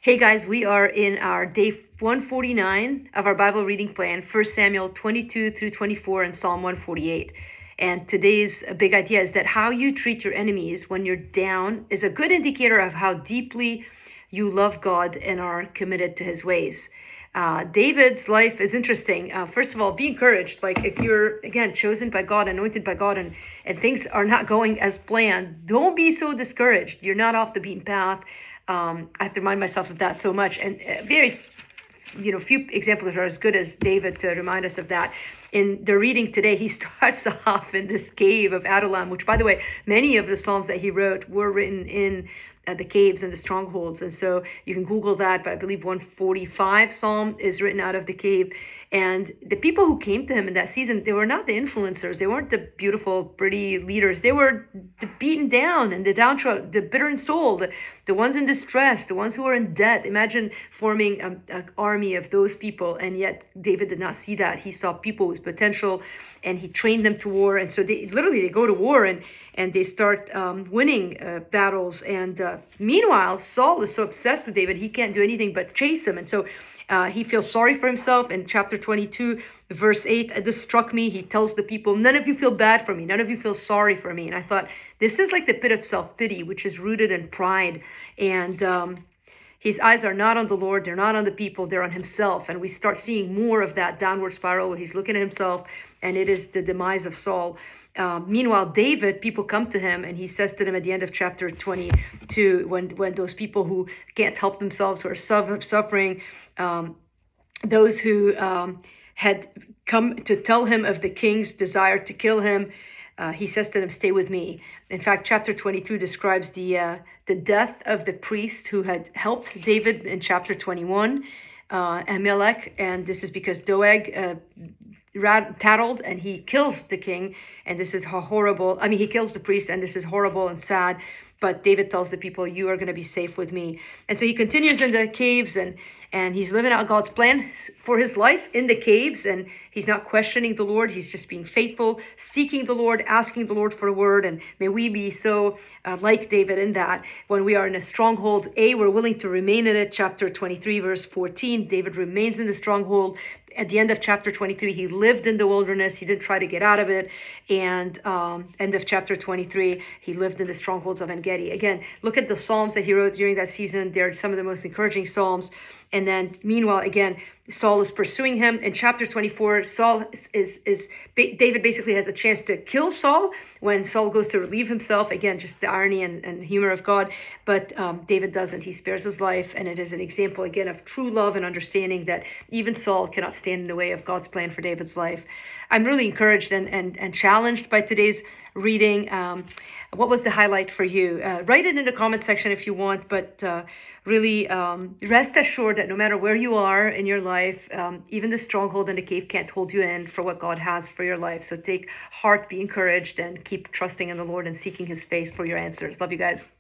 Hey guys, we are in our day 149 of our Bible reading plan, 1 Samuel 22 through 24 and Psalm 148. And today's big idea is that how you treat your enemies when you're down is a good indicator of how deeply you love God and are committed to his ways. David's life is interesting. First of all, be encouraged. Like if you're, again, chosen by God, anointed by God, and things are not going as planned, don't be so discouraged. You're not off the beaten path. I have to remind myself of that so much. And few examples are as good as David to remind us of that. In the reading today, he starts off in this cave of Adullam, which, by the way, many of the Psalms that he wrote were written in the caves and the strongholds. And so you can Google that, but I believe 145 Psalm is written out of the cave. And the people who came to him in that season, they were not the influencers. They weren't the beautiful, pretty leaders. They were the beaten down and the downtrodden, the bitter in soul, the ones in distress, the ones who were in debt. Imagine forming an army of those people. And yet David did not see that. He saw people with potential and he trained them to war. And so they go to war and they start winning battles. And meanwhile, Saul is so obsessed with David, he can't do anything but chase him. And so he feels sorry for himself. In chapter 22, verse 8, this struck me. He tells the people, none of you feel bad for me. None of you feel sorry for me. And I thought, this is like the pit of self-pity, which is rooted in pride. And his eyes are not on the Lord. They're not on the people. They're on himself. And we start seeing more of that downward spiral where he's looking at himself, and it is the demise of Saul. Meanwhile, David, people come to him, and he says to them at the end of chapter 22, when those people who can't help themselves, who are suffering, those who had come to tell him of the king's desire to kill him, he says to them, stay with me. In fact, chapter 22 describes the death of the priest who had helped David in chapter 21, Ahimelech, and this is because Doeg tattled and he kills the king, and this is how horrible. He kills the priest, and this is horrible and sad. But David tells the people, you are going to be safe with me. And so he continues in the caves, and he's living out God's plan for his life in the caves. And he's not questioning the Lord. He's just being faithful, seeking the Lord, asking the Lord for a word. And may we be so like David in that when we are in a stronghold, we're willing to remain in it. Chapter 23, verse 14, David remains in the stronghold. At the end of chapter 23, he lived in the wilderness. He didn't try to get out of it. And end of chapter 23, he lived in the strongholds of En-Gedi. Again, look at the Psalms that he wrote during that season. They're some of the most encouraging Psalms. And then meanwhile, again, Saul is pursuing him. In chapter 24, David basically has a chance to kill Saul when Saul goes to relieve himself. Again, just the irony and humor of God. But David doesn't. He spares his life. And it is an example, again, of true love and understanding that even Saul cannot stand in the way of God's plan for David's life. I'm really encouraged and challenged by today's reading. What was the highlight for you? Write it in the comment section if you want, but really rest assured that no matter where you are in your life, even the stronghold and the cave can't hold you in for what God has for your life. So take heart, be encouraged, and keep trusting in the Lord and seeking his face for your answers. Love you guys.